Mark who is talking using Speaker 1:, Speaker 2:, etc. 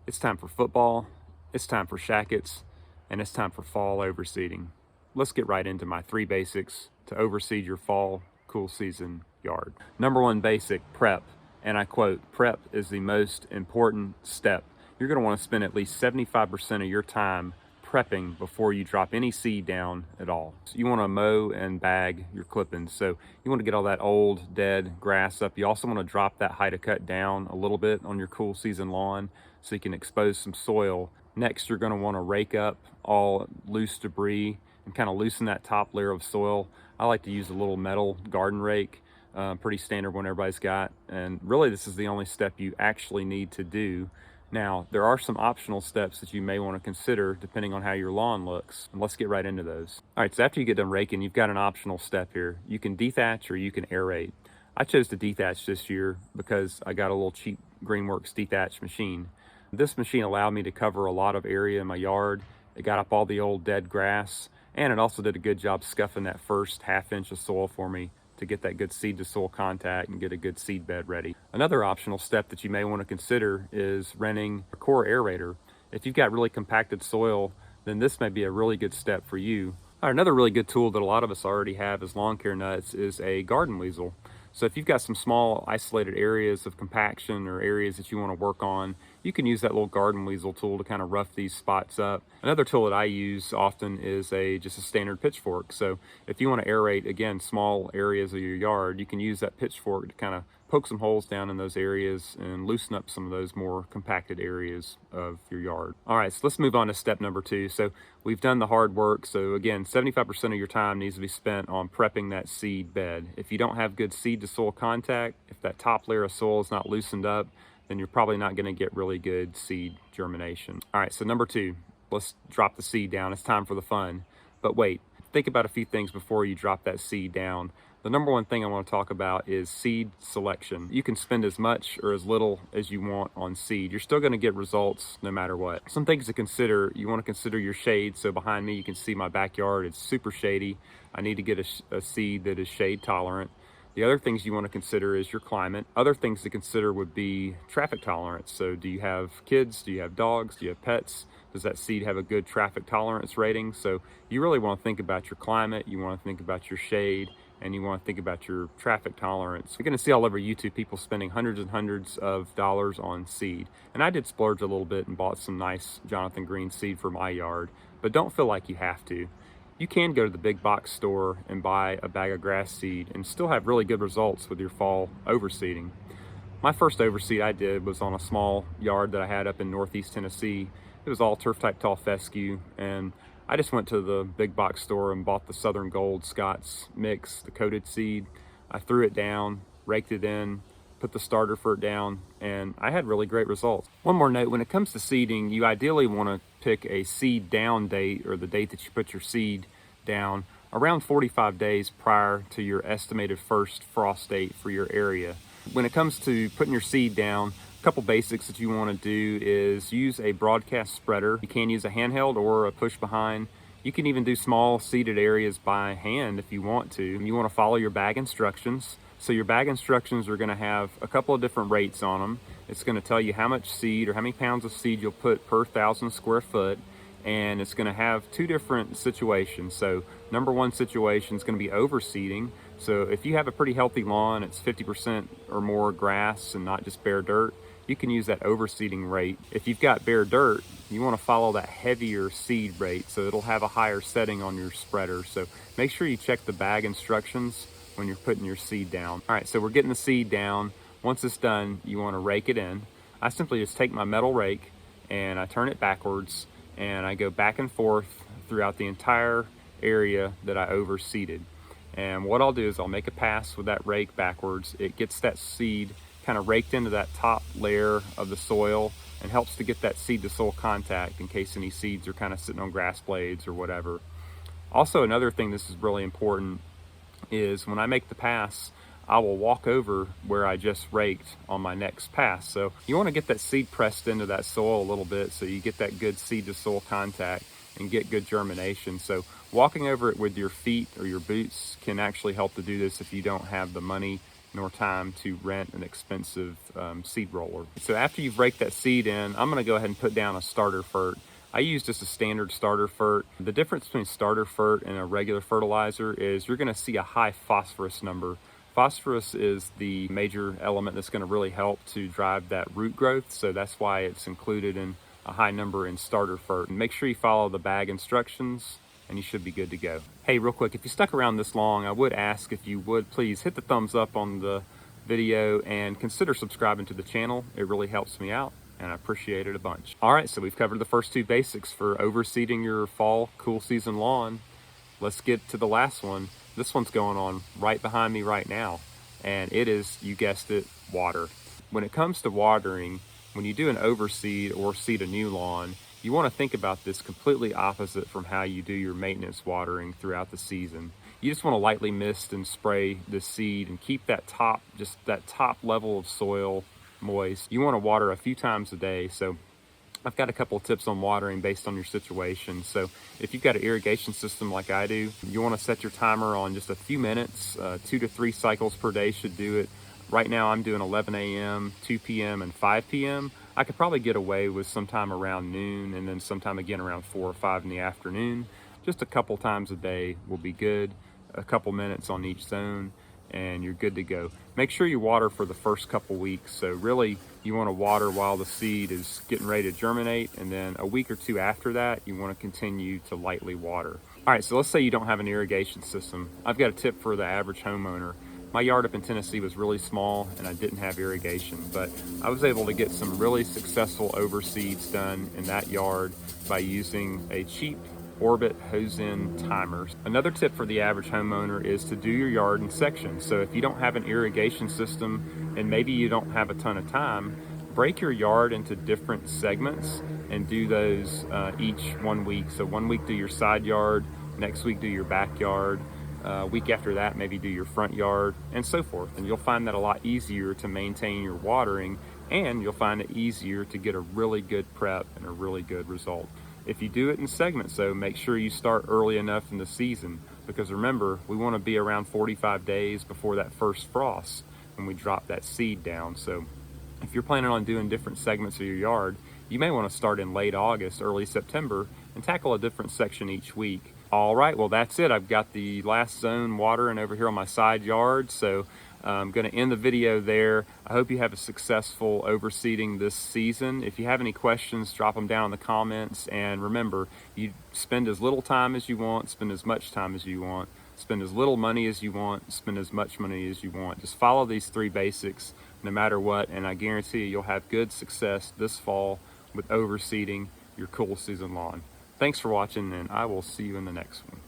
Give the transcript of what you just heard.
Speaker 1: It's time for football, it's time for shackets, and it's time for fall overseeding. Let's get right into my 3 basics to overseed your fall cool season yard. Number 1 basic, prep. And I quote, prep is the most important step. You're gonna wanna spend at least 75% of your time prepping before you drop any seed down at all. So you wanna mow and bag your clippings. So you wanna get all that old, dead grass up. You also wanna drop that height of cut down a little bit on your cool season lawn so you can expose some soil. Next, you're gonna wanna rake up all loose debris and kind of loosen that top layer of soil. I like to use a little metal garden rake, pretty standard one everybody's got. And really this is the only step you actually need to do. Now, there are some optional steps that you may want to consider depending on how your lawn looks. And let's get right into those. All right, so after you get done raking, you've got an optional step here. You can dethatch or you can aerate. I chose to dethatch this year because I got a little cheap Greenworks dethatch machine. This machine allowed me to cover a lot of area in my yard. It got up all the old dead grass, and it also did a good job scuffing that first ½ inch of soil for me to get that good seed to soil contact and get a good seed bed ready. Another optional step that you may want to consider is renting a core aerator. If you've got really compacted soil, then this may be a really good step for you. All right, another really good tool that a lot of us already have as lawn care nuts is a garden weasel. So if you've got some small isolated areas of compaction or areas that you want to work on, you can use that little garden weasel tool to kind of rough these spots up. Another tool that I use often is just a standard pitchfork. So if you want to aerate, again, small areas of your yard, you can use that pitchfork to kind of poke some holes down in those areas and loosen up some of those more compacted areas of your yard. All right, so let's move on to step number 2. So we've done the hard work. So again, 75% of your time needs to be spent on prepping that seed bed. If you don't have good seed to soil contact, if that top layer of soil is not loosened up, then you're probably not going to get really good seed germination. All right, so number 2, let's drop the seed down. It's time for the fun. But wait, think about a few things before you drop that seed down. The number 1 thing I want to talk about is seed selection. You can spend as much or as little as you want on seed. You're still going to get results no matter what. Some things to consider, you want to consider your shade. So behind me, you can see my backyard. It's super shady. I need to get a seed that is shade tolerant. The other things you want to consider is your climate. Other things to consider would be traffic tolerance. So do you have kids? Do you have dogs? Do you have pets? Does that seed have a good traffic tolerance rating? So you really want to think about your climate. You want to think about your shade, and you want to think about your traffic tolerance. You're going to see all over YouTube people spending hundreds and hundreds of dollars on seed. And I did splurge a little bit and bought some nice Jonathan Green seed for my yard, but don't feel like you have to. You can go to the big box store and buy a bag of grass seed and still have really good results with your fall overseeding. My first overseed I did was on a small yard that I had up in Northeast Tennessee. It was all turf type tall fescue, and I just went to the big box store and bought the Southern Gold Scots mix, the coated seed. I threw it down, raked it in, put the starter for it down, and I had really great results. One more note, when it comes to seeding, you ideally want to pick a seed down date, or the date that you put your seed down, around 45 days prior to your estimated first frost date for your area. When it comes to putting your seed down, a couple basics that you want to do is use a broadcast spreader. You can use a handheld or a push behind. You can even do small seeded areas by hand if you want to. You want to follow your bag instructions. So your bag instructions are going to have a couple of different rates on them. It's going to tell you how much seed or how many pounds of seed you'll put per 1,000 square foot. And it's going to have 2 different situations. So number 1 situation is going to be overseeding. So if you have a pretty healthy lawn, it's 50% or more grass and not just bare dirt, you can use that overseeding rate. If you've got bare dirt, you want to follow that heavier seed rate, so it'll have a higher setting on your spreader. So make sure you check the bag instructions when you're putting your seed down. All right, so we're getting the seed down. Once it's done, you want to rake it in. I simply just take my metal rake and I turn it backwards, and I go back and forth throughout the entire area that I overseeded. And what I'll do is I'll make a pass with that rake backwards. It gets that seed kind of raked into that top layer of the soil and helps to get that seed to soil contact in case any seeds are kind of sitting on grass blades or whatever. Also, another thing this is really important is when I make the pass, I will walk over where I just raked on my next pass. So you want to get that seed pressed into that soil a little bit so you get that good seed to soil contact and get good germination. So walking over it with your feet or your boots can actually help to do this if you don't have the money nor time to rent an expensive seed roller. So after you've raked that seed in, I'm gonna go ahead and put down a starter fert. I use just a standard starter fert. The difference between starter fert and a regular fertilizer is you're gonna see a high phosphorus number. Phosphorus is the major element that's gonna really help to drive that root growth, so that's why it's included in a high number in starter fert. And make sure you follow the bag instructions and you should be good to go. Hey, real quick, if you stuck around this long, I would ask if you would please hit the thumbs up on the video and consider subscribing to the channel. It really helps me out and I appreciate it a bunch. All right, so we've covered the first two basics for overseeding your fall cool season lawn. Let's get to the last one. This one's going on right behind me right now, and it is, you guessed it, water. When it comes to watering, when you do an overseed or seed a new lawn, you want to think about this completely opposite from how you do your maintenance watering throughout the season. You just want to lightly mist and spray the seed and keep that top level of soil moist. You want to water a few times a day. So I've got a couple of tips on watering based on your situation. So if you've got an irrigation system like I do, you want to set your timer on just a few minutes. 2 to 3 cycles per day should do it. Right now I'm doing 11 a.m., 2 p.m., and 5 p.m. I could probably get away with sometime around noon and then sometime again around 4 or 5 in the afternoon. Just a couple times a day will be good. A couple minutes on each zone and you're good to go. Make sure you water for the first couple weeks. So really you want to water while the seed is getting ready to germinate, and then a week or two after that you want to continue to lightly water. All right, so let's say you don't have an irrigation system. I've got a tip for the average homeowner. My yard up in Tennessee was really small and I didn't have irrigation, but I was able to get some really successful overseeds done in that yard by using a cheap Orbit hose-in timers. Another tip for the average homeowner is to do your yard in sections. So if you don't have an irrigation system and maybe you don't have a ton of time, break your yard into different segments and do those each 1 week. So 1 week do your side yard, next week do your backyard, week after that maybe do your front yard, and so forth. And you'll find that a lot easier to maintain your watering, and you'll find it easier to get a really good prep and a really good result. If you do it in segments, though, make sure you start early enough in the season, because remember, we want to be around 45 days before that first frost when we drop that seed down. So if you're planning on doing different segments of your yard, you may want to start in late August, early September, and tackle a different section each week. All right, well, that's it. I've got the last zone watering over here on my side yard, so I'm going to end the video there. I hope you have a successful overseeding this season. If you have any questions, drop them down in the comments. And remember, you spend as little time as you want, spend as much time as you want, spend as little money as you want, spend as much money as you want. Just follow these 3 basics no matter what, and I guarantee you'll have good success this fall with overseeding your cool season lawn. Thanks for watching, and I will see you in the next one.